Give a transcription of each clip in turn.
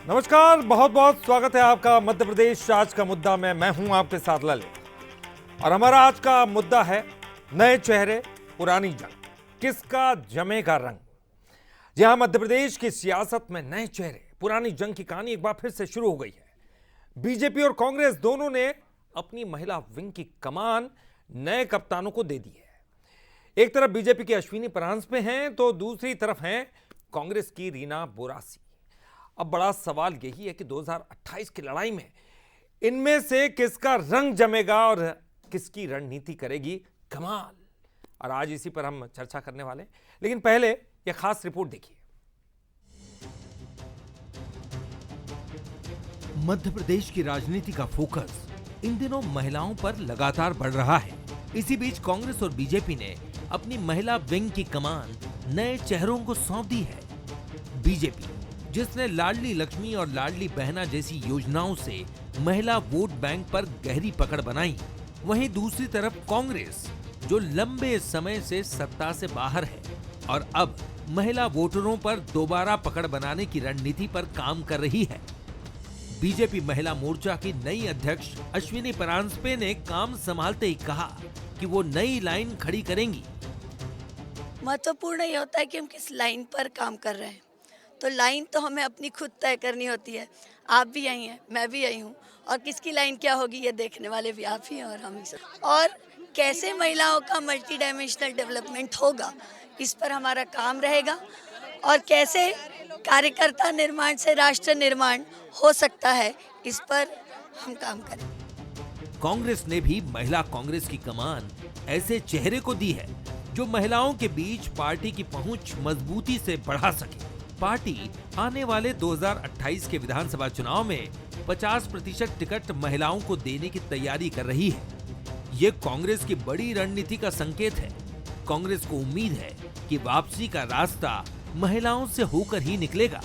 नमस्कार, बहुत बहुत स्वागत है आपका मध्य प्रदेश आज का मुद्दा में। मैं हूं आपके साथ ललित और हमारा आज का मुद्दा है नए चेहरे पुरानी जंग, किसका जमेगा रंग। जी हां, मध्य प्रदेश की सियासत में नए चेहरे पुरानी जंग की कहानी एक बार फिर से शुरू हो गई है। बीजेपी और कांग्रेस दोनों ने अपनी महिला विंग की कमान नए कप्तानों को दे दी है। एक तरफ बीजेपी की अश्विनी परांजपे हैं तो दूसरी तरफ हैं कांग्रेस की रीना बोरासी। अब बड़ा सवाल यही है कि 2028 की लड़ाई में इनमें से किसका रंग जमेगा और किसकी रणनीति करेगी कमाल। और आज इसी पर हम चर्चा करने वाले हैं, लेकिन पहले यह खास रिपोर्ट देखिए। मध्य प्रदेश की राजनीति का फोकस इन दिनों महिलाओं पर लगातार बढ़ रहा है। इसी बीच कांग्रेस और बीजेपी ने अपनी महिला विंग की कमान नए चेहरों को सौंप दी है। बीजेपी, जिसने लाडली लक्ष्मी और लाडली बहना जैसी योजनाओं से महिला वोट बैंक पर गहरी पकड़ बनाई, वहीं दूसरी तरफ कांग्रेस, जो लंबे समय से सत्ता से बाहर है और अब महिला वोटरों पर दोबारा पकड़ बनाने की रणनीति पर काम कर रही है। बीजेपी महिला मोर्चा की नई अध्यक्ष अश्विनी परांजपे ने काम संभालते ही कहा कि वो नई लाइन खड़ी करेंगी। महत्वपूर्ण ये होता है कि हम किस लाइन पर काम कर रहे हैं, तो लाइन तो हमें अपनी खुद तय करनी होती है। आप भी यही हैं, मैं भी यही हूँ, और किसकी लाइन क्या होगी ये देखने वाले भी आप ही हैं और हम ही सब। और कैसे महिलाओं का मल्टी डायमेंशनल डेवलपमेंट होगा, इस पर हमारा काम रहेगा, और कैसे कार्यकर्ता निर्माण से राष्ट्र निर्माण हो सकता है, इस पर हम काम करेंगे। कांग्रेस ने भी महिला कांग्रेस की कमान ऐसे चेहरे को दी है जो महिलाओं के बीच पार्टी की पहुंच मजबूती से बढ़ा सके। पार्टी आने वाले 2028 के विधानसभा चुनाव में 50% टिकट महिलाओं को देने की तैयारी कर रही है। ये कांग्रेस की बड़ी रणनीति का संकेत है। कांग्रेस को उम्मीद है कि वापसी का रास्ता महिलाओं से होकर ही निकलेगा।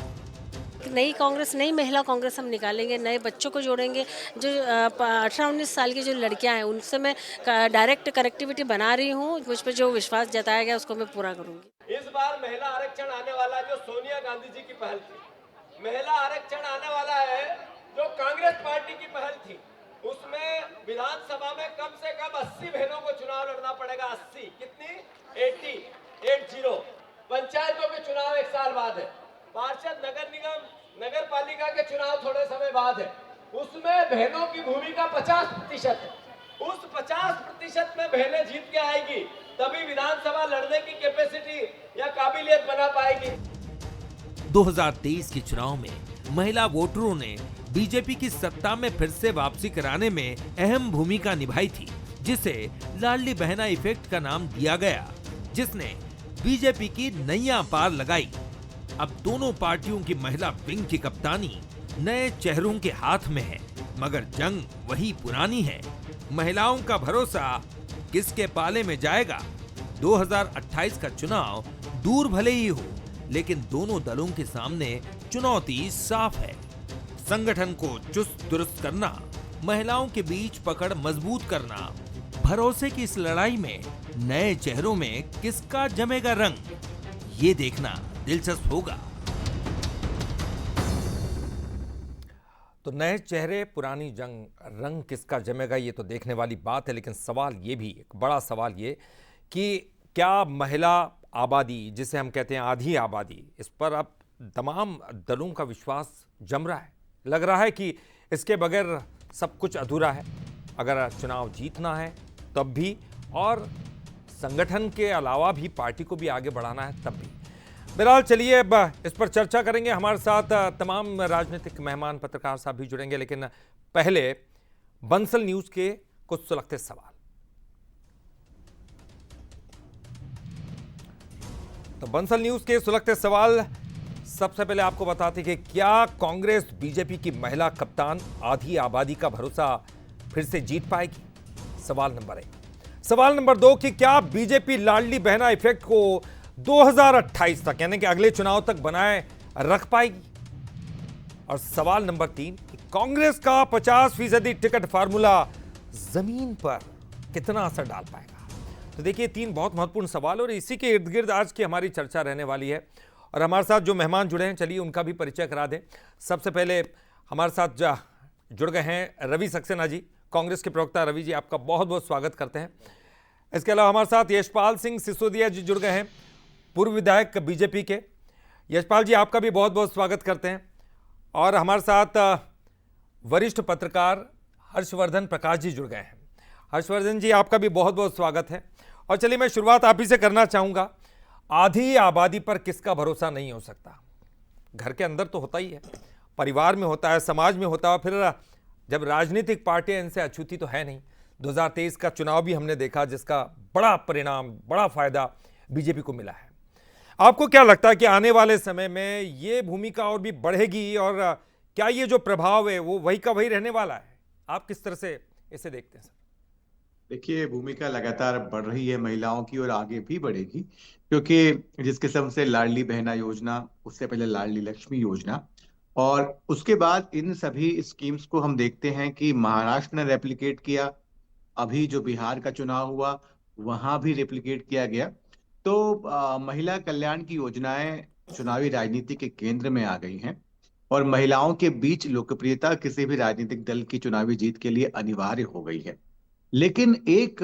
नई कांग्रेस, नई महिला कांग्रेस हम निकालेंगे, नए बच्चों को जोड़ेंगे। जो 18-19 साल की जो लड़कियां हैं उनसे मैं डायरेक्ट कनेक्टिविटी बना रही हूँ। मुझ पर जो विश्वास जताया गया उसको मैं पूरा करूँगी। इस बार महिला आरक्षण आने वाला जो सोनिया गांधी जी की पहल थी, महिला आरक्षण आने वाला है जो कांग्रेस पार्टी की पहल थी। उसमें विधानसभा में कम से कम 80 बहनों को चुनाव लड़ना पड़ेगा। 80 कितनी? 80। पंचायतों के चुनाव एक साल बाद है। पार्षद, नगर निगम, नगर पालिका के चुनाव थोड़े समय बाद है। उसमें बहनों की भूमिका 50% है। उस 50% में बहनें जीत के आएगी, तभी विधानसभा लड़ने की कैपेसिटी या काबिलियत बना पाएगी। 2023 के चुनाव में महिला वोटरों ने बीजेपी की सत्ता में फिर से वापसी कराने में अहम भूमिका निभाई थी, जिसे लाडली बहना इफेक्ट का नाम दिया गया, जिसने बीजेपी की नैया पार लगाई। अब दोनों पार्टियों की महिला विंग की कप्तानी नए चेहरों के हाथ में है, मगर जंग वही पुरानी है। महिलाओं का भरोसा किसके पाले में जाएगा? 2028 का चुनाव दूर भले ही हो, लेकिन दोनों दलों के सामने चुनौती साफ है। संगठन को चुस्त दुरुस्त करना, महिलाओं के बीच पकड़ मजबूत करना। भरोसे की इस लड़ाई में नए चेहरों में किसका जमेगा रंग, ये देखना दिलचस्प होगा। तो नए चेहरे पुरानी जंग, रंग किसका जमेगा, ये तो देखने वाली बात है। लेकिन सवाल ये भी, एक बड़ा सवाल ये कि क्या महिला आबादी, जिसे हम कहते हैं आधी आबादी, इस पर अब तमाम दलों का विश्वास जम रहा है। लग रहा है कि इसके बगैर सब कुछ अधूरा है। अगर चुनाव जीतना है तब भी, और संगठन के अलावा भी पार्टी को भी आगे बढ़ाना है तब भी। बहरहाल चलिए अब इस पर चर्चा करेंगे। हमारे साथ तमाम राजनीतिक मेहमान, पत्रकार साहब भी जुड़ेंगे, लेकिन पहले बंसल न्यूज के कुछ सुलगते सवाल। तो बंसल न्यूज के सुलगते सवाल, सबसे पहले आपको बताते कि क्या कांग्रेस बीजेपी की महिला कप्तान आधी आबादी का भरोसा फिर से जीत पाएगी? सवाल नंबर 1। सवाल नंबर 2 कि क्या बीजेपी लाडली बहना इफेक्ट को 2028 तक, यानी कि अगले चुनाव तक बनाए रख पाएगी? और सवाल नंबर 3 कि कांग्रेस का 50% टिकट फार्मूला जमीन पर कितना असर डाल पाएगा? तो देखिए, 3 बहुत महत्वपूर्ण सवाल और इसी के इर्द गिर्द आज की हमारी चर्चा रहने वाली है। और हमारे साथ जो मेहमान जुड़े हैं, चलिए उनका भी परिचय करा दें। सबसे पहले हमारे साथ जुड़ गए हैं रवि सक्सेना जी, कांग्रेस के प्रवक्ता। रवि जी, आपका बहुत बहुत स्वागत करते हैं। इसके अलावा हमारे साथ यशपाल सिंह सिसोदिया जी जुड़ गए हैं, पूर्व विधायक बीजेपी के। यशपाल जी, आपका भी बहुत बहुत स्वागत करते हैं। और हमारे साथ वरिष्ठ पत्रकार हर्षवर्धन प्रकाश जी जुड़ गए हैं। हर्षवर्धन जी, आपका भी बहुत बहुत स्वागत है। और चलिए मैं शुरुआत आप ही से करना चाहूँगा। आधी आबादी पर किसका भरोसा नहीं हो सकता? घर के अंदर तो होता ही है, परिवार में होता है, समाज में होता है, फिर जब राजनीतिक पार्टियां इनसे अछूती तो है नहीं। 2023 का चुनाव भी हमने देखा, जिसका बड़ा परिणाम, बड़ा फायदा बीजेपी को मिला है। आपको क्या लगता है कि आने वाले समय में ये भूमिका और भी बढ़ेगी, और क्या ये जो प्रभाव है वो वही का वही रहने वाला है? आप किस तरह से इसे देखते हैं सर? देखिए, भूमिका लगातार बढ़ रही है महिलाओं की और आगे भी बढ़ेगी, क्योंकि जिस किस्म से लाडली बहना योजना, उससे पहले लाडली लक्ष्मी योजना, और उसके बाद इन सभी स्कीम्स को हम देखते हैं कि महाराष्ट्र ने रेप्लिकेट किया, अभी जो बिहार का चुनाव हुआ वहां भी रेप्लिकेट किया गया। तो महिला कल्याण की योजनाएं चुनावी राजनीति के केंद्र में आ गई हैं, और महिलाओं के बीच लोकप्रियता किसी भी राजनीतिक दल की चुनावी जीत के लिए अनिवार्य हो गई है। लेकिन एक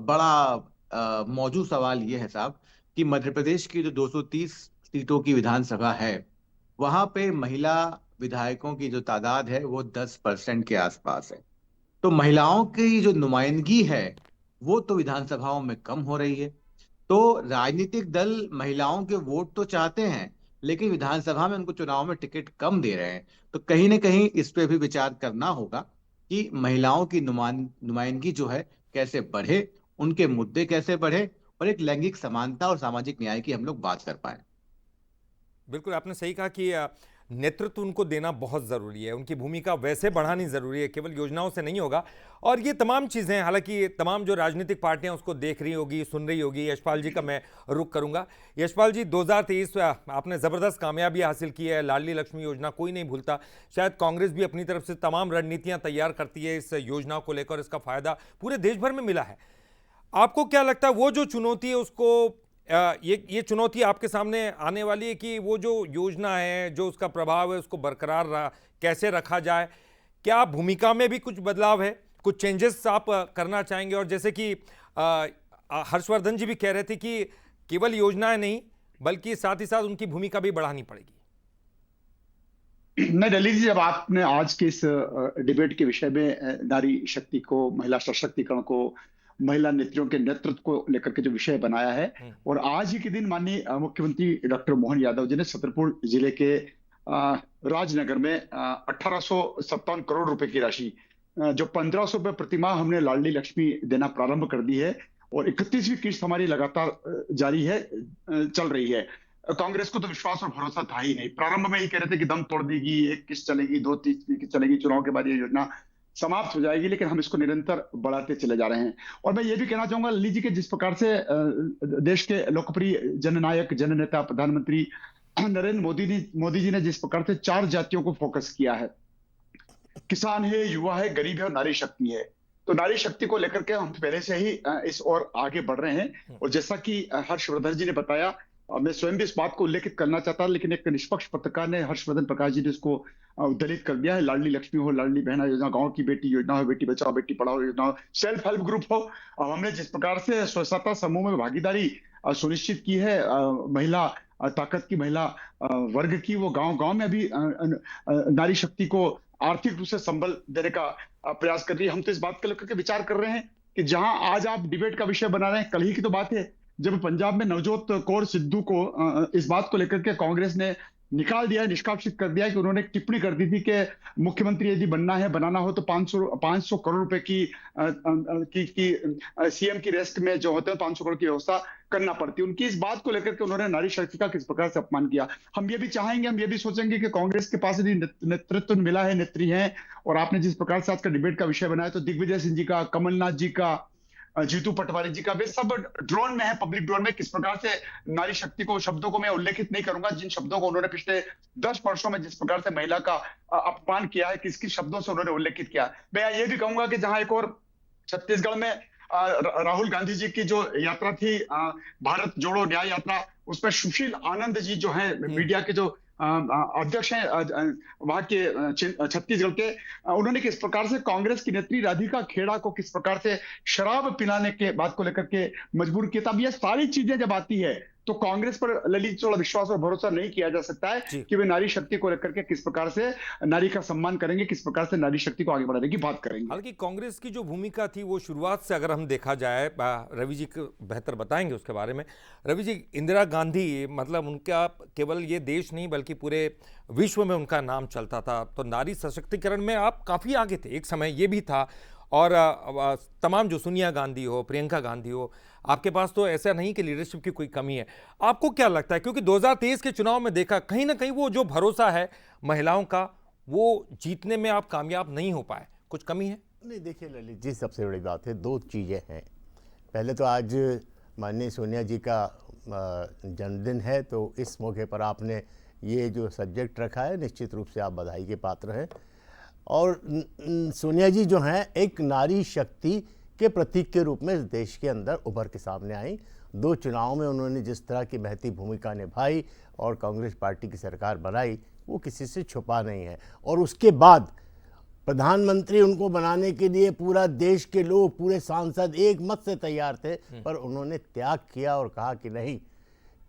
बड़ा मौजूद सवाल यह है साहब कि मध्य प्रदेश की जो 230 सीटों की विधानसभा है, वहां पे महिला विधायकों की जो तादाद है वो 10% के आसपास है। तो महिलाओं की जो नुमाइंदगी है वो तो विधानसभाओं में कम हो रही है। तो राजनीतिक दल महिलाओं के वोट तो चाहते हैं, लेकिन विधानसभा में उनको चुनाव में टिकट कम दे रहे हैं। तो कहीं ना कहीं इस पे भी विचार करना होगा कि महिलाओं की नुमाइंदगी जो है कैसे बढ़े, उनके मुद्दे कैसे बढ़े, और एक लैंगिक समानता और सामाजिक न्याय की हम लोग बात कर पाए। बिल्कुल, आपने सही कहा कि नेतृत्व उनको देना बहुत ज़रूरी है, उनकी भूमिका वैसे बढ़ानी ज़रूरी है, केवल योजनाओं से नहीं होगा। और ये तमाम चीज़ें, हालांकि तमाम जो राजनीतिक पार्टियां उसको देख रही होगी, सुन रही होगी। यशपाल जी का मैं रुख करूंगा। यशपाल जी, 2023 आपने ज़बरदस्त कामयाबी हासिल की है, लाडली लक्ष्मी योजना कोई नहीं भूलता। शायद कांग्रेस भी अपनी तरफ से तमाम रणनीतियाँ तैयार करती है इस योजना को लेकर, इसका फ़ायदा पूरे देश भर में मिला है। आपको क्या लगता है वो जो चुनौती है उसको, ये चुनौती आपके सामने आने वाली है कि वो जो योजना है, जो उसका प्रभाव है, उसको बरकरार कैसे रखा जाए? क्या भूमिका में भी कुछ बदलाव है, कुछ चेंजेस आप करना चाहेंगे? और जैसे कि हर्षवर्धन जी भी कह रहे थे कि केवल योजनाएं नहीं, बल्कि साथ ही साथ उनकी भूमिका भी बढ़ानी पड़ेगी। नहीं दिल्ली जी, जब आपने आज के इस डिबेट के विषय में नारी शक्ति को, महिला सशक्तिकरण को, महिला नेत्रियों के नेतृत्व को लेकर के जो विषय बनाया है, और आज ही के दिन माननीय मुख्यमंत्री डॉक्टर मोहन यादव जी ने छतरपुर जिले के राजनगर में 1857 करोड़ रुपए की राशि, जो 1500 रुपए प्रतिमाह हमने लाडली लक्ष्मी देना प्रारंभ कर दी है, और 31वीं किस्त हमारी लगातार जारी है, चल रही है। कांग्रेस को तो विश्वास और भरोसा था ही नहीं। प्रारंभ में ही कह रहे थे कि दम तोड़ देगी, एक किस्त चलेगी, 2-3 किस्त चलेगी, चुनाव के बाद ये योजना समाप्त हो जाएगी, लेकिन हम इसको निरंतर बढ़ाते चले जा रहे हैं। और मैं ये भी कहना चाहूंगा ललित जी के, जिस प्रकार से देश के लोकप्रिय जननायक, जननेता, प्रधानमंत्री नरेंद्र मोदी जी ने जिस प्रकार से 4 जातियों को फोकस किया है, किसान है, युवा है, गरीब है और नारी शक्ति है। तो नारी शक्ति को लेकर के हम पहले से ही इस ओर आगे बढ़ रहे हैं। और जैसा कि हर्षवर्धन जी ने बताया, मैं स्वयं भी इस बात को उल्लेखित करना चाहता, लेकिन एक निष्पक्ष पत्रकार ने, हर्षवर्धन प्रकाश जी ने इसको उद्धृत कर दिया है। लाडली लक्ष्मी हो, लाडली बहना योजना, गांव की बेटी योजना हो, बेटी बचाओ बेटी पढ़ाओ योजना हो, सेल्फ हेल्प ग्रुप हो, हमने जिस प्रकार से स्वसहायता समूह में भागीदारी सुनिश्चित की है, महिला ताकत की, महिला वर्ग की, वो गांव गांव में अभी नारी शक्ति को आर्थिक रूप से संबल देने का प्रयास कर रही है। हम तो इस बात को लेकर के विचार कर रहे हैं कि जहां आज आप डिबेट का विषय बना रहे हैं, कल ही की तो बात है जब पंजाब में नवजोत कौर सिद्धू को इस बात को लेकर के कांग्रेस ने निकाल दिया, निष्कासित कर दिया कि उन्होंने एक टिप्पणी कर दी थी कि मुख्यमंत्री यदि बनाना हो तो 500 करोड़ रुपए की सीएम की रेस्ट में जो होते हैं 500 करोड़ की व्यवस्था करना पड़ती है। उनकी इस बात को लेकर के उन्होंने नारी शक्ति का किस प्रकार से अपमान किया। हम ये भी चाहेंगे, हम ये भी सोचेंगे कि कांग्रेस के पास यदि नेतृत्व मिला है, नेत्री है, और आपने जिस प्रकार से आज का डिबेट का विषय बनाया, तो दिग्विजय सिंह जी का, कमलनाथ जी का, जीतू पटवारी जी का, वे सब ड्रोन में है, पब्लिक ड्रोन में। किस प्रकार से नारी शक्ति को, शब्दों को मैं उल्लेखित नहीं करूंगा, जिन शब्दों को उन्होंने पिछले 10 वर्षों में जिस प्रकार से महिला का अपमान किया है, किस किस शब्दों से उन्होंने उल्लेखित किया। मैं ये भी कहूंगा कि जहां एक और छत्तीसगढ़ में राहुल गांधी जी की जो यात्रा थी, भारत जोड़ो न्याय यात्रा, उस पर सुशील आनंद जी जो है मीडिया के जो अध्यक्ष हैं वहां के छत्तीसगढ़ के, उन्होंने किस प्रकार से कांग्रेस की नेत्री राधिका खेड़ा को किस प्रकार से शराब पिलाने के बात को लेकर के मजबूर किया। तब ये सारी चीजें जब आती है तो कांग्रेस पर ललित थोड़ा विश्वास और भरोसा नहीं किया जा सकता है कि वे नारी शक्ति को लेकर के किस प्रकार से नारी का सम्मान करेंगे, किस प्रकार से नारी शक्ति को आगे बढ़ाने की बात करेंगे। हालांकि कांग्रेस की जो भूमिका थी वो शुरुआत से अगर हम देखा जाए, रवि जी बेहतर बताएंगे उसके बारे में। रवि जी, इंदिरा गांधी मतलब उनका केवल ये देश नहीं बल्कि पूरे विश्व में उनका नाम चलता था, तो नारी सशक्तिकरण में आप काफ़ी आगे थे, एक समय ये भी था। और तमाम जो सोनिया गांधी हो, प्रियंका गांधी हो, आपके पास तो ऐसा नहीं कि लीडरशिप की कोई कमी है। आपको क्या लगता है, क्योंकि 2023 के चुनाव में देखा कहीं ना कहीं वो जो भरोसा है महिलाओं का, वो जीतने में आप कामयाब नहीं हो पाए, कुछ कमी है? नहीं, देखिए ललित जी, सबसे बड़ी बात है, दो चीज़ें हैं। पहले तो आज माननीय सोनिया जी का जन्मदिन है, तो इस मौके पर आपने ये जो सब्जेक्ट रखा है, निश्चित रूप से आप बधाई के पात्र हैं। और सोनिया जी जो हैं एक नारी शक्ति के प्रतीक के रूप में इस देश के अंदर उभर के सामने आई। 2 चुनाव में उन्होंने जिस तरह की महती भूमिका निभाई और कांग्रेस पार्टी की सरकार बनाई, वो किसी से छुपा नहीं है। और उसके बाद प्रधानमंत्री उनको बनाने के लिए पूरा देश के लोग, पूरे सांसद एक मत से तैयार थे, पर उन्होंने त्याग किया और कहा कि नहीं,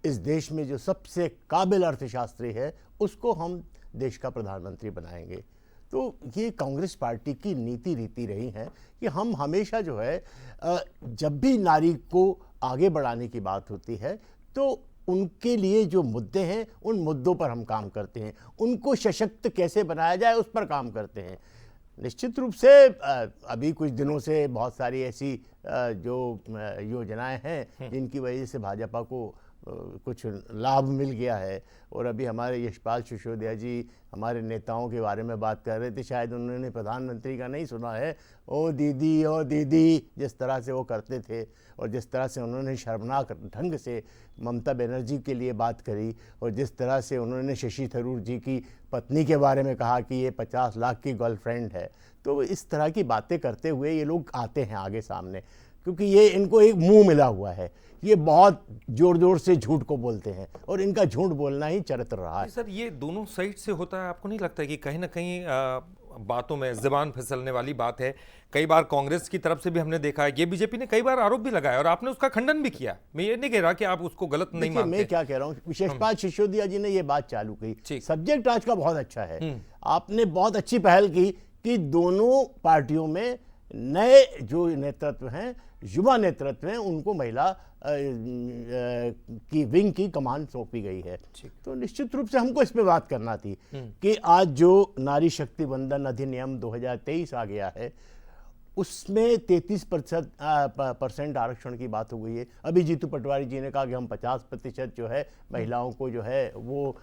इस देश में जो सबसे काबिल अर्थशास्त्री है उसको हम देश का प्रधानमंत्री बनाएंगे। तो ये कांग्रेस पार्टी की नीति रीति रही है कि हम हमेशा जो है जब भी नारी को आगे बढ़ाने की बात होती है तो उनके लिए जो मुद्दे हैं उन मुद्दों पर हम काम करते हैं, उनको सशक्त कैसे बनाया जाए उस पर काम करते हैं। निश्चित रूप से अभी कुछ दिनों से बहुत सारी ऐसी जो योजनाएं हैं जिनकी वजह से भाजपा को कुछ लाभ मिल गया है। और अभी हमारे यशपाल सिसोदिया जी हमारे नेताओं के बारे में बात कर रहे थे, शायद उन्होंने प्रधानमंत्री का नहीं सुना है, ओ दीदी जिस तरह से वो करते थे और जिस तरह से उन्होंने शर्मनाक ढंग से ममता बनर्जी के लिए बात करी और जिस तरह से उन्होंने शशि थरूर जी की पत्नी के बारे में कहा कि ये 50 लाख की गर्लफ्रेंड है। तो इस तरह की बातें करते हुए ये लोग आते हैं आगे सामने, क्योंकि ये इनको एक मुंह मिला हुआ है, ये बहुत जोर जोर से झूठ को बोलते हैं और इनका झूठ बोलना ही चरित्र रहा है। सर, ये दोनों साइड से होता है, आपको नहीं लगता कि कहीं ना कहीं बातों में ज़बान फिसलने वाली बात है? कई बार कांग्रेस की तरफ से भी हमने देखा है, ये बीजेपी ने कई बार आरोप भी लगाया और आपने उसका खंडन भी किया। मैं ये नहीं कह रहा कि आप उसको गलत नहीं मानते। मैं क्या कह रहा हूँ, यशपाल सिसोदिया जी ने ये बात चालू की, सब्जेक्ट आज का बहुत अच्छा है। आपने बहुत अच्छी पहल की कि दोनों पार्टियों में नए जो नेतृत्व हैं, युवा नेतृत्व हैं, उनको महिला की विंग की कमान सौंपी गई है। तो निश्चित रूप से हमको इस पे बात करना थी कि आज जो नारी शक्ति वंदन अधिनियम 2023 आ गया है उसमें 33% आरक्षण की बात हो गई है। अभी जीतू पटवारी जी ने कहा कि हम 50% जो है महिलाओं को जो है वो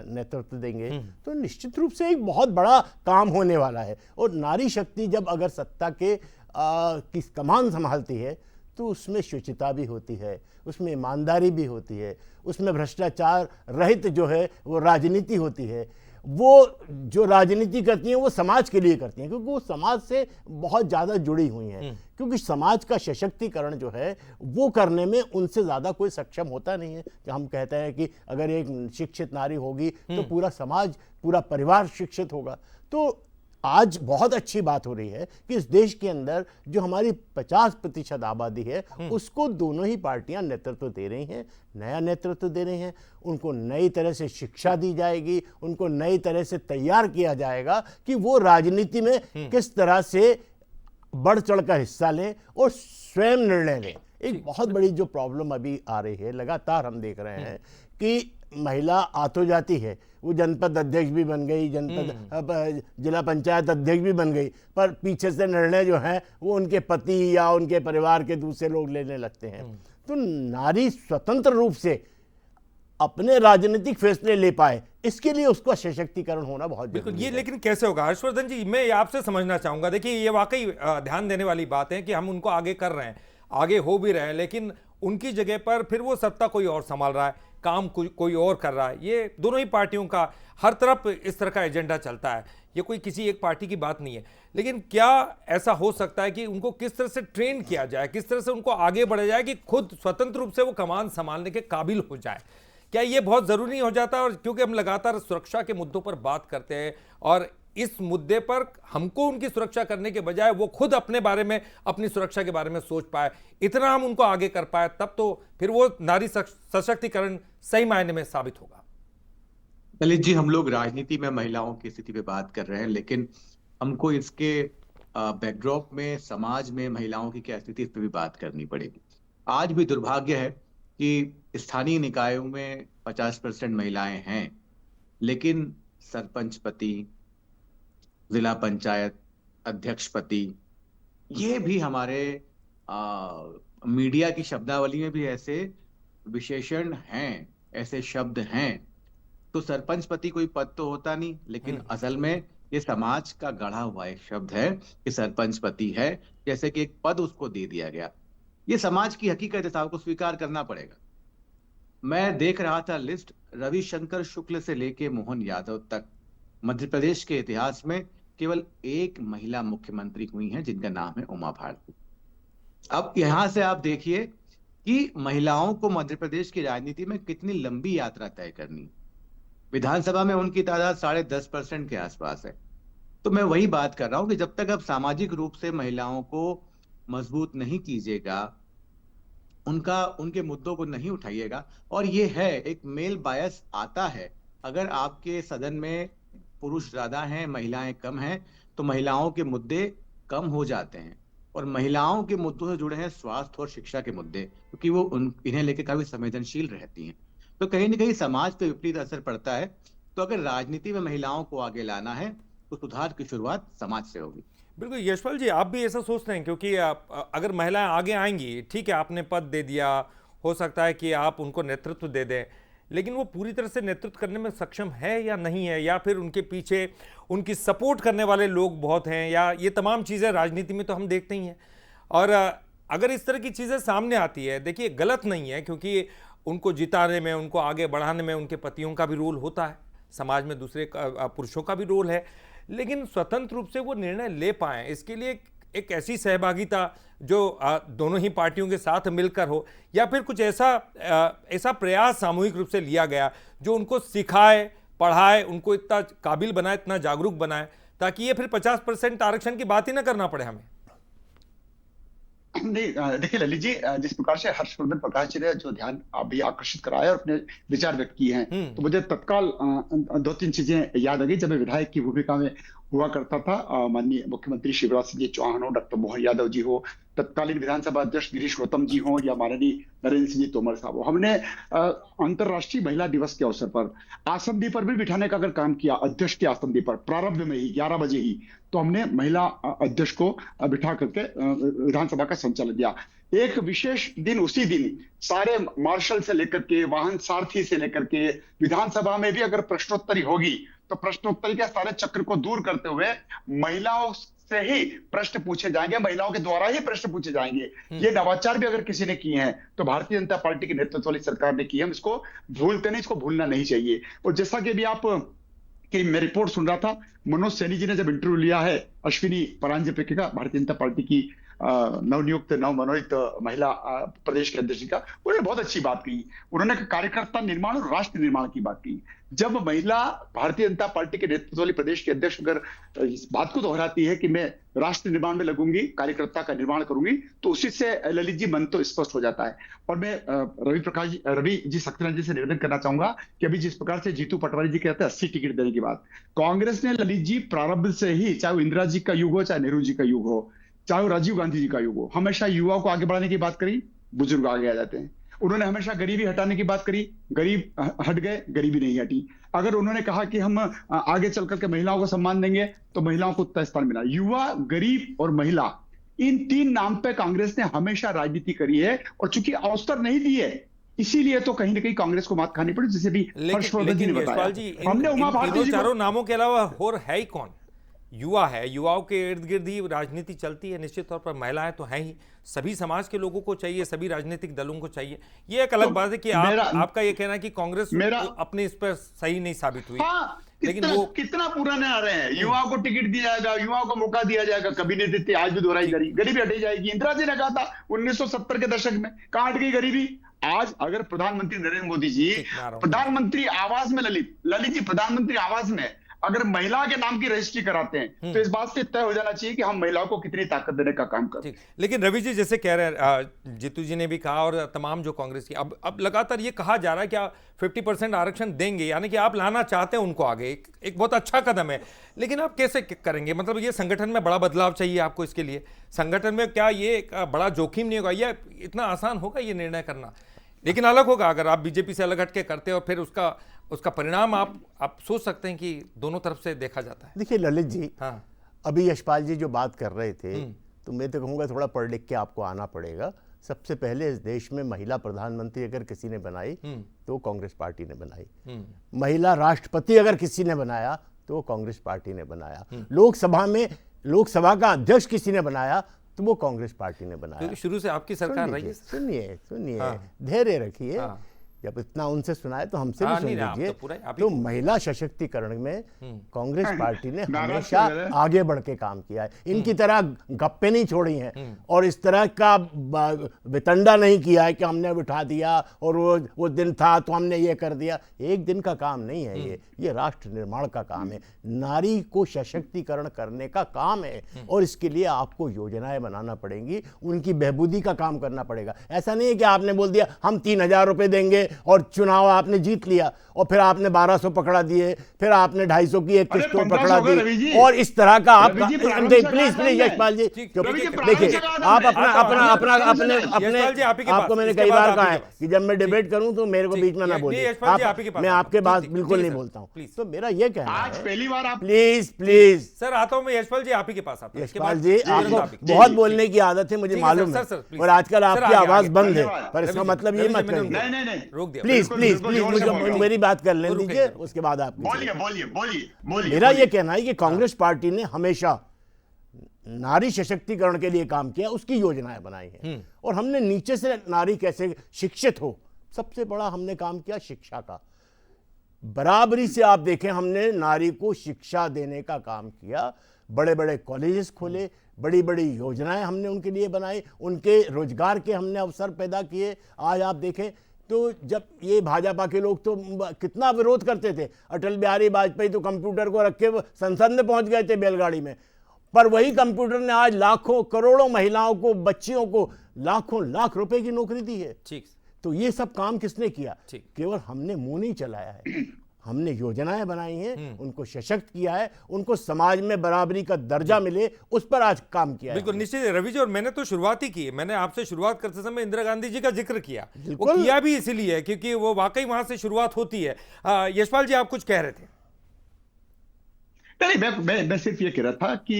नेतृत्व देंगे। तो निश्चित रूप से एक बहुत बड़ा काम होने वाला है। और नारी शक्ति जब अगर सत्ता के की कमान संभालती है तो उसमें शुचिता भी होती है, उसमें ईमानदारी भी होती है, उसमें भ्रष्टाचार रहित जो है वो राजनीति होती है। वो जो राजनीति करती हैं वो समाज के लिए करती हैं, क्योंकि वो समाज से बहुत ज़्यादा जुड़ी हुई हैं। क्योंकि समाज का सशक्तिकरण जो है वो करने में उनसे ज़्यादा कोई सक्षम होता नहीं है। कि हम कहते हैं कि अगर एक शिक्षित नारी होगी तो पूरा समाज, पूरा परिवार शिक्षित होगा। तो आज बहुत अच्छी बात हो रही है कि इस देश के अंदर जो हमारी 50% आबादी है उसको दोनों ही पार्टियां नेतृत्व दे रही हैं, नया नेतृत्व दे रही हैं। उनको नई तरह से शिक्षा दी जाएगी, उनको नई तरह से तैयार किया जाएगा कि वो राजनीति में किस तरह से बढ़ चढ़कर हिस्सा लें और स्वयं निर्णय लें। एक बहुत बड़ी जो प्रॉब्लम अभी आ रही है, लगातार हम देख रहे हैं कि महिला आ तो जाती है, वो जनपद अध्यक्ष भी बन गई, जनपद जिला पंचायत अध्यक्ष भी बन गई, पर पीछे से निर्णय जो है वो उनके पति या उनके परिवार के दूसरे लोग लेने लगते हैं। तो नारी स्वतंत्र रूप से अपने राजनीतिक फैसले ले पाए, इसके लिए उसका सशक्तिकरण होना बहुत जरूरी है। लेकिन कैसे होगा हर्षवर्धन जी, मैं आपसे समझना चाहूंगा। देखिए, ये वाकई ध्यान देने वाली बात है कि हम उनको आगे कर रहे हैं, आगे हो भी रहे हैं, लेकिन उनकी जगह पर फिर वो सत्ता कोई और संभाल रहा है, काम कोई और कर रहा है। ये दोनों ही पार्टियों का हर तरफ इस तरह का एजेंडा चलता है, ये कोई किसी एक पार्टी की बात नहीं है। लेकिन क्या ऐसा हो सकता है कि उनको किस तरह से ट्रेन किया जाए, किस तरह से उनको आगे बढ़ाया जाए कि खुद स्वतंत्र रूप से वो कमान संभालने के काबिल हो जाए? क्या ये बहुत ज़रूरी हो जाता है? और क्योंकि हम लगातार सुरक्षा के मुद्दों पर बात करते हैं और इस मुद्दे पर हमको उनकी सुरक्षा करने के बजाय वो खुद अपने बारे में, अपनी सुरक्षा के बारे में सोच पाए, इतना हम उनको आगे कर पाए, तब तो फिर वो नारी सशक्तिकरण सही मायने में साबित होगा। ललित जी, हम लोग राजनीति में महिलाओं की स्थिति पे बात कर रहे हैं, लेकिन हमको इसके बैकड्रॉप में समाज में महिलाओं की क्या स्थिति, इस पर भी बात करनी पड़ेगी। आज भी दुर्भाग्य है कि स्थानीय निकायों में 50% महिलाएं हैं, लेकिन सरपंच पति, जिला पंचायत अध्यक्ष पति, ये भी हमारे मीडिया की शब्दावली में भी ऐसे विशेषण हैं, ऐसे शब्द हैं। तो सरपंच पति कोई पद तो होता नहीं, लेकिन असल में ये समाज का गढ़ा हुआ एक शब्द है कि सरपंच पति है, जैसे कि एक पद उसको दे दिया गया। ये समाज की हकीकत है, साहब को स्वीकार करना पड़ेगा। मैं देख रहा था लिस्ट, रविशंकर शुक्ल से लेके मोहन यादव तक मध्य प्रदेश के इतिहास में केवल एक महिला मुख्यमंत्री हुई हैं, जिनका नाम है उमा भारती। अब यहां से आप देखिए कि महिलाओं को मध्य प्रदेश की राजनीति में कितनी लंबी यात्रा तय करनी। विधानसभा में उनकी तादाद 10.5% के आसपास है। तो मैं वही बात कर रहा हूं कि जब तक आप सामाजिक रूप से महिलाओं को मजबूत नहीं कीजिएगा, उनके मुद्दों को नहीं उठाइएगा, और ये है एक मेल बायस आता है। अगर आपके सदन में पुरुष ज्यादा हैं, महिलाएं कम हैं, तो महिलाओं के मुद्दे कम हो जाते हैं। और महिलाओं के मुद्दों से जुड़े हैं स्वास्थ्य और शिक्षा के मुद्दे, क्योंकि वो इन्हें लेकर काफी संवेदनशील रहती हैं। तो कहीं ना कहीं समाज पे विपरीत असर पड़ता है। तो अगर राजनीति में महिलाओं को आगे लाना है तो सुधार की शुरुआत समाज से होगी। बिल्कुल यशपाल जी, आप भी ऐसा सोचते हैं? क्योंकि अगर महिलाएं आगे आएंगी, ठीक है, आपने पद दे दिया, हो सकता है कि आप उनको नेतृत्व दे दें, लेकिन वो पूरी तरह से नेतृत्व करने में सक्षम है या नहीं है, या फिर उनके पीछे उनकी सपोर्ट करने वाले लोग बहुत हैं, या ये तमाम चीज़ें राजनीति में तो हम देखते ही हैं। और अगर इस तरह की चीज़ें सामने आती है, देखिए गलत नहीं है, क्योंकि उनको जिताने में, उनको आगे बढ़ाने में उनके पतियों का भी रोल होता है, समाज में दूसरे पुरुषों का भी रोल है, लेकिन स्वतंत्र रूप से वो निर्णय ले पाएँ, इसके लिए एक ऐसी सहभागिता जो दोनों ही पार्टियों के साथ मिलकर हो, या फिर कुछ ऐसा प्रयास सामूहिक रूप से लिया गया जो उनको सिखाए, पढ़ाए, उनको इतना काबिल बनाए, इतना जागरूक बनाए, ताकि ये फिर 50% आरक्षण की बात ही ना करना पड़े हमें। नहीं, देखिए ललित जी, जिस प्रकार से हर्षवर्धन प्रकाश जी ने जो ध्यान अभी आकर्षित कराया और अपने विचार व्यक्त किए हैं, तो मुझे तत्काल 2-3 चीजें याद आ गई। जब मैं विधायक की भूमिका में हुआ करता था, माननीय मुख्यमंत्री शिवराज सिंह जी चौहान हो, डॉक्टर मोहन यादव जी हो, तत्कालीन विधानसभा अध्यक्ष गिरीश गौतम जी हो, या माननीय नरेंद्र सिंह जी तोमर साहब हो, हमने अंतर्राष्ट्रीय महिला दिवस के अवसर पर आसंदी पर भी बिठाने का अगर काम किया, अध्यक्ष की आसंदी पर प्रारंभ में ही 11 बजे ही, तो हमने महिला अध्यक्ष को बिठा करके विधानसभा का संचालन दिया। एक विशेष दिन, उसी दिन सारे मार्शल से लेकर के वाहन सारथी से लेकर के विधानसभा में भी अगर प्रश्नोत्तरी होगी, तो प्रश्नोत्तरी के सारे चक्र को दूर करते हुए महिलाओं से ही प्रश्न पूछे जाएंगे, महिलाओं के द्वारा ही प्रश्न पूछे जाएंगे। ये नवाचार भी अगर किसी ने किए हैं तो भारतीय जनता पार्टी के नेतृत्व वाली सरकार ने किए। हम इसको भूलते नहीं, इसको भूलना नहीं चाहिए। और जैसा कि अभी आप कि मैं रिपोर्ट सुन रहा था, मनोज सैनी जी ने जब इंटरव्यू लिया है अश्विनी परांजपे का, भारतीय जनता पार्टी की नवनियुक्त नवमनोनीत महिला प्रदेश के अध्यक्ष का, उन्होंने बहुत अच्छी बात कही। उन्होंने कार्यकर्ता निर्माण और राष्ट्र निर्माण की बात की। जब महिला भारतीय जनता पार्टी के नेतृत्व वाली प्रदेश के अध्यक्ष अगर इस बात को दोहराती है कि मैं राष्ट्र निर्माण में लगूंगी, कार्यकर्ता का निर्माण करूंगी, तो उसी से ललित जी मन तो स्पष्ट हो जाता है। और मैं रवि जी सक्सेना जी से निवेदन करना चाहूंगा कि अभी जिस प्रकार से जीतू पटवारी जी कहते हैं 80 टिकट देने की बात, कांग्रेस ने ललित जी प्रारंभ से ही, चाहे वो इंदिरा जी का युग हो, चाहे नेहरू जी का युग हो, चाहे वो राजीव गांधी जी का युग हो, हमेशा युवाओं को आगे बढ़ाने की बात करी, बुजुर्ग आगे आ जाते हैं। उन्होंने हमेशा गरीबी हटाने की बात करी, गरीब हट गए, गरीबी नहीं हटी। अगर उन्होंने कहा कि हम आगे चल करके महिलाओं को सम्मान देंगे, तो महिलाओं को उतना स्थान मिला। युवा, गरीब और महिला, इन 3 नाम पे कांग्रेस ने हमेशा राजनीति करी है, और चूंकि अवसर नहीं दिए, इसीलिए तो कहीं ना कहीं कांग्रेस को मात खानी पड़ी, जिसे भी हर्षवर्धन जी ने बताया। हमने उमा भारती जी, चारों नामों के अलावा और है ही कौन? युवा है, युवाओं के इर्द गिर्द ही राजनीति चलती है। निश्चित तौर पर महिलाएं तो हैं ही, सभी समाज के लोगों को चाहिए, सभी राजनीतिक दलों को चाहिए। ये एक अलग बात है कि आपका ये कहना है कि कांग्रेस अपने इस पर सही नहीं साबित हुई। हाँ, लेकिन वो कितना पुराने आ रहे हैं। युवाओं को टिकट दिया जाएगा, युवाओं को मौका दिया जाएगा, कभी नहीं देते, आज भी दोहराई जा रही। गरीबी हटी जाएगी, इंदिरा जी ने कहा था 1970 के दशक में, कहां हट गई गरीबी? आज अगर प्रधानमंत्री नरेंद्र मोदी जी प्रधानमंत्री आवास में ललित जी प्रधानमंत्री आवास में अगर महिला के नाम की रजिस्ट्री कराते हैं तो इस बात से तय हो जाना चाहिए कि हम महिलाओं को कितनी ताकत देने का काम करते हैं। लेकिन रवि जी जैसे कह रहे हैं, जीतू जी ने भी कहा और तमाम जो कांग्रेस की अब लगातार ये कहा जा रहा है कि आप 50% आरक्षण देंगे, यानी कि आप लाना चाहते हैं उनको आगे। एक बहुत अच्छा कदम है, लेकिन आप कैसे करेंगे? मतलब ये संगठन में बड़ा बदलाव चाहिए आपको, इसके लिए संगठन में क्या ये बड़ा जोखिम नहीं होगा? ये इतना आसान होगा ये निर्णय करना? लेकिन अलग होगा अगर आप बीजेपी से अलग हटके करते हो, फिर उसका परिणाम आप सोच सकते हैं कि दोनों तरफ से देखा जाता है। देखिए ललित जी, हाँ, अभी यशपाल जी जो बात कर रहे थे, तो मैं तो कहूँगा थोड़ा पढ़ लिख के आपको आना पड़ेगा। सबसे पहले इस देश में महिला प्रधानमंत्री अगर किसी ने बनाई तो कांग्रेस पार्टी ने बनाई। महिला राष्ट्रपति अगर किसी ने बनाया तो कांग्रेस पार्टी ने बनाया। लोकसभा का अध्यक्ष किसी ने बनाया तो वो कांग्रेस पार्टी ने बनाया। तो शुरू से आपकी सरकार रही है। सुनिए, हाँ, धैर्य रखिए। हाँ, जब इतना उनसे सुना है तो हमसे भी सुन लीजिए। तो महिला सशक्तिकरण में कांग्रेस पार्टी ने हमेशा आगे बढ़ के काम किया है। इनकी तरह गप्पे नहीं छोड़ी हैं और इस तरह का वितंडा नहीं किया है कि हमने उठा दिया और वो दिन था तो हमने ये कर दिया। एक दिन का काम नहीं है ये राष्ट्र निर्माण का काम है, नारी को सशक्तिकरण करने का काम है। और इसके लिए आपको योजनाएं बनाना पड़ेंगी, उनकी बहबूदी का काम करना पड़ेगा। ऐसा नहीं है कि आपने बोल दिया हम 3000 रुपए देंगे और चुनाव आपने जीत लिया और फिर आपने 1200 पकड़ा दिए, फिर आपने 250 की एक किस्त पकड़ा दी और इस तरह का आप प्लीज यशपाल जी देखिए, आप आपको मैंने कई बार कहा है कि जब मैं डिबेट करूं तो मेरे को बीच में ना बोलिए। मैं आपके बात बिल्कुल नहीं बोलता हूं। तो मेरा ये कहना है, पहली बार आप प्लीज सर आता हूं मैं। यशपाल जी आप ही के पास आता हूं। यशपाल जी आपको बहुत बोलने की आदत है, मुझे मालूम है, और आजकल आपकी आवाज बंद है, पर इसका मतलब ये मत करिए। प्लीज मेरी बात कर लेने दीजिए, उसके बाद आप बोलिए। मेरा ये कहना है कि कांग्रेस पार्टी ने हमेशा नारी सशक्तिकरण के लिए काम किया, उसकी योजनाएं बनाई हैं और हमने नीचे से नारी कैसे शिक्षित हो, सबसे बड़ा हमने काम किया शिक्षा का। बराबरी से आप देखें, हमने नारी को शिक्षा देने का काम किया, बड़े बड़े कॉलेजेस खोले, बड़ी बड़ी योजनाएं हमने उनके लिए बनाई, उनके रोजगार के हमने अवसर पैदा किए। आज आप देखें तो जब ये भाजपा के लोग तो कितना विरोध करते थे, अटल बिहारी वाजपेयी तो कंप्यूटर को रख के संसद में पहुंच गए थे बैलगाड़ी में, पर वही कंप्यूटर ने आज लाखों करोड़ों महिलाओं को, बच्चियों को लाखों लाख रुपए की नौकरी दी है। ठीक, तो ये सब काम किसने किया? केवल हमने मुंह नहीं चलाया है, हमने योजनाएं बनाई हैं, उनको सशक्त किया है, उनको समाज में बराबरी का दर्जा मिले, उस पर आज काम किया है। बिल्कुल निश्चित रवि जी, और मैंने तो शुरुआत ही की है। मैंने आपसे शुरुआत करते समय इंदिरा गांधी जी का जिक्र किया, वो किया भी इसीलिए क्योंकि वो वाकई वहां से शुरुआत होती है। यशपाल जी आप कुछ कह रहे थे? नहीं, मैं सिर्फ ये कह रहा था कि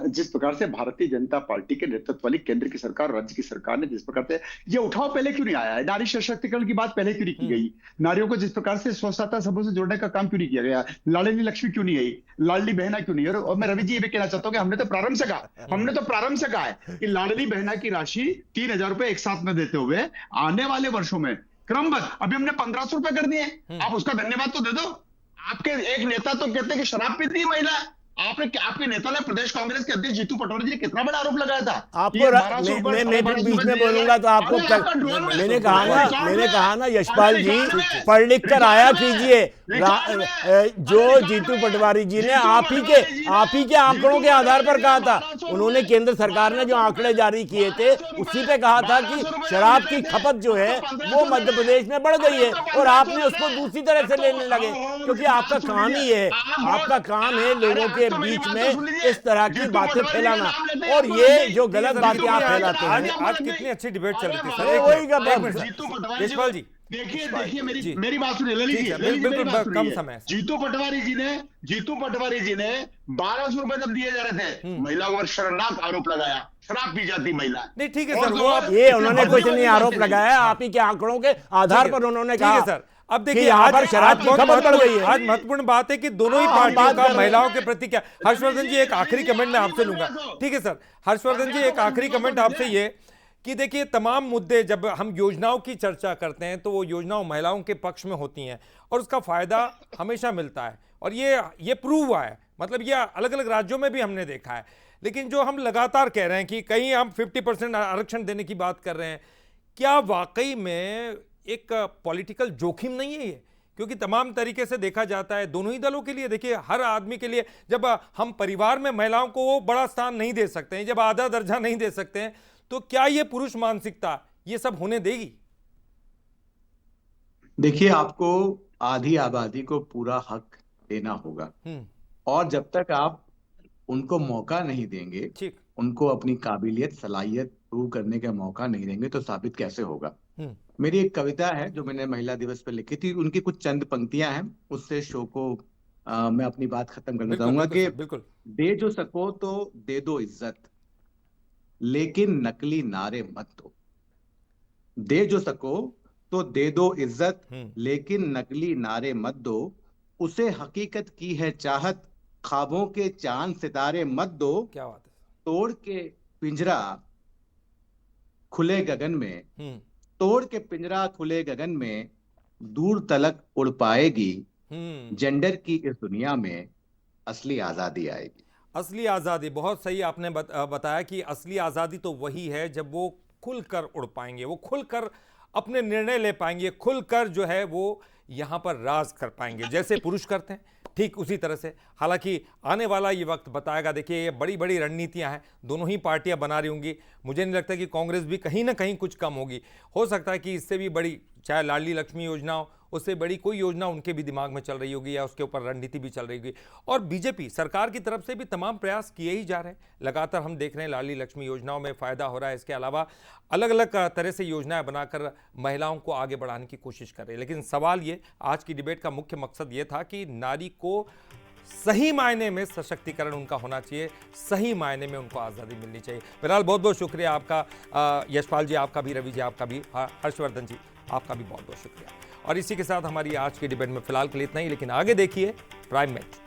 जिस प्रकार से भारतीय जनता पार्टी के नेतृत्व वाली केंद्र की सरकार, राज्य की सरकार ने जिस प्रकार से ये उठाव पहले क्यों नहीं आया है, नारी सशक्तिकरण की बात पहले क्यों नहीं की गई, नारियों को जिस प्रकार से स्वसहायता समूह से जोड़ने का काम क्यों नहीं किया गया, लाडली लक्ष्मी क्यों नहीं आई, लाडली बहना क्यों नहीं। और मैं रवि जी ये भी कहना चाहता हूँ कि हमने तो प्रारंभ से कहा है कि लाडली बहना की राशि 3000 रुपए एक साथ में देते हुए आने वाले वर्षों में क्रमबद्ध, अभी हमने 1500 रुपए कर दिए, आप उसका धन्यवाद तो दे दो। आपके एक नेता तो कहते हैं कि शराब पीती है महिला, आपके नेता ने, प्रदेश कांग्रेस के अध्यक्ष जीतू पटवारी जी ने कितना बड़ा आरोप लगाया था आपको। मैं बीच में बोलूंगा तो आपको मैंने कहा ना यशपाल जी, पढ़ लिख कर आया कीजिए। जो जीतू पटवारी जी ने आप ही के आंकड़ों के आधार पर कहा था, उन्होंने केंद्र सरकार ने जो आंकड़े जारी किए थे उसी पे कहा था कि शराब की खपत जो है वो मध्य प्रदेश में बढ़ गई है और आपने उसको दूसरी तरह से लेने लगे, क्योंकि आपका काम ही है, आपका काम है लोगों के बीच में इस तरह की बातें फैलाना, और ये जो गलत बातें आप फैलाते हैं। आज कितनी अच्छी डिबेट चल रही थी। यशपाल जी देखिए मेरी बात सुनिए, ललित जी कम समय। जीतू पटवारी जी ने 1200 रुपए जब दिए जा रहे थे, महिलाओं पर शर्मनाक आरोप लगाया, शराब पी जाती महिला। नहीं ठीक है सर, वो ये उन्होंने कुछ नहीं आरोप लगाया, आप ही के आंकड़ों के आधार पर उन्होंने कहा। सर अब कि देखिए यहाँ आज पर शराब की बहुत खपत बढ़ गई है। आज महत्वपूर्ण बात है कि दोनों ही हाँ, पार्टियों बात का कर रहे हैं। महिलाओं के प्रति क्या। हर्षवर्धन जी एक आखिरी कमेंट मैं आपसे लूंगा, ठीक है सर। हर्षवर्धन जी एक आखिरी कमेंट आपसे ये कि देखिए तमाम मुद्दे जब हम योजनाओं की चर्चा करते हैं तो वो योजनाओं महिलाओं के पक्ष में होती हैं और उसका फायदा हमेशा मिलता है, और ये प्रूव हुआ है, मतलब ये अलग अलग राज्यों में भी हमने देखा है। लेकिन जो हम लगातार कह रहे हैं कि कहीं हम 50% आरक्षण देने की बात कर रहे हैं, क्या वाकई में एक पॉलिटिकल जोखिम नहीं है ये? क्योंकि तमाम तरीके से देखा जाता है दोनों ही दलों के लिए, देखिए हर आदमी के लिए, जब हम परिवार में महिलाओं को वो बड़ा स्थान नहीं दे सकते हैं, जब आधा दर्जा नहीं दे सकते हैं, तो क्या ये पुरुष मानसिकता ये सब होने देगी? देखिए, आपको आधी आबादी को पूरा हक देना होगा, और जब तक आप उनको मौका नहीं देंगे, ठीक। उनको अपनी काबिलियत सलाहियत प्रूव करने का मौका नहीं देंगे, तो साबित कैसे होगा? मेरी एक कविता है जो मैंने महिला दिवस पर लिखी थी, उनकी कुछ चंद पंक्तियां हैं, उससे शो को मैं अपनी बात खत्म करना चाहूंगा कि बिल्कुल दे जो सको तो दे दो इज्जत, लेकिन नकली नारे मत दो। दे जो सको तो दे दो इज्जत, लेकिन नकली नारे मत दो। उसे हकीकत की है चाहत, ख्वाबों के चांद सितारे मत दो। क्या बात है। तोड़ के पिंजरा खुले गगन में, तोड़ के पिंजरा खुले गगन में, दूर तलक उड़ पाएगी। जेंडर की इस दुनिया में असली आजादी आएगी। असली आज़ादी, बहुत सही आपने बताया कि असली आज़ादी तो वही है जब वो खुलकर उड़ पाएंगे, वो खुलकर अपने निर्णय ले पाएंगे, खुलकर जो है वो यहाँ पर राज कर पाएंगे, जैसे पुरुष करते हैं ठीक उसी तरह से। हालांकि आने वाला ये वक्त बताएगा। देखिए ये बड़ी बड़ी रणनीतियां हैं, दोनों ही पार्टियां बना रही होंगी। मुझे नहीं लगता कि कांग्रेस भी कहीं ना कहीं कुछ कम होगी। हो सकता है कि इससे भी बड़ी, चाहे लाडली लक्ष्मी योजना हो, उससे बड़ी कोई योजना उनके भी दिमाग में चल रही होगी या उसके ऊपर रणनीति भी चल रही होगी। और बीजेपी सरकार की तरफ से भी तमाम प्रयास किए ही जा रहे हैं। लगातार हम देख रहे हैं लाडली लक्ष्मी योजनाओं में फ़ायदा हो रहा है। इसके अलावा अलग अलग तरह से योजनाएं बनाकर महिलाओं को आगे बढ़ाने की कोशिश कर रहे हैं। लेकिन सवाल ये, आज की डिबेट का मुख्य मकसद ये था कि नारी को सही मायने में सशक्तिकरण उनका होना चाहिए, सही मायने में उनको आज़ादी मिलनी चाहिए। फिलहाल बहुत बहुत शुक्रिया आपका यशपाल जी, आपका भी, रवि जी आपका भी, हर्षवर्धन जी आपका भी बहुत बहुत शुक्रिया। और इसी के साथ हमारी आज की डिबेट में फिलहाल के लिए इतना ही, लेकिन आगे देखिए प्राइम मैच।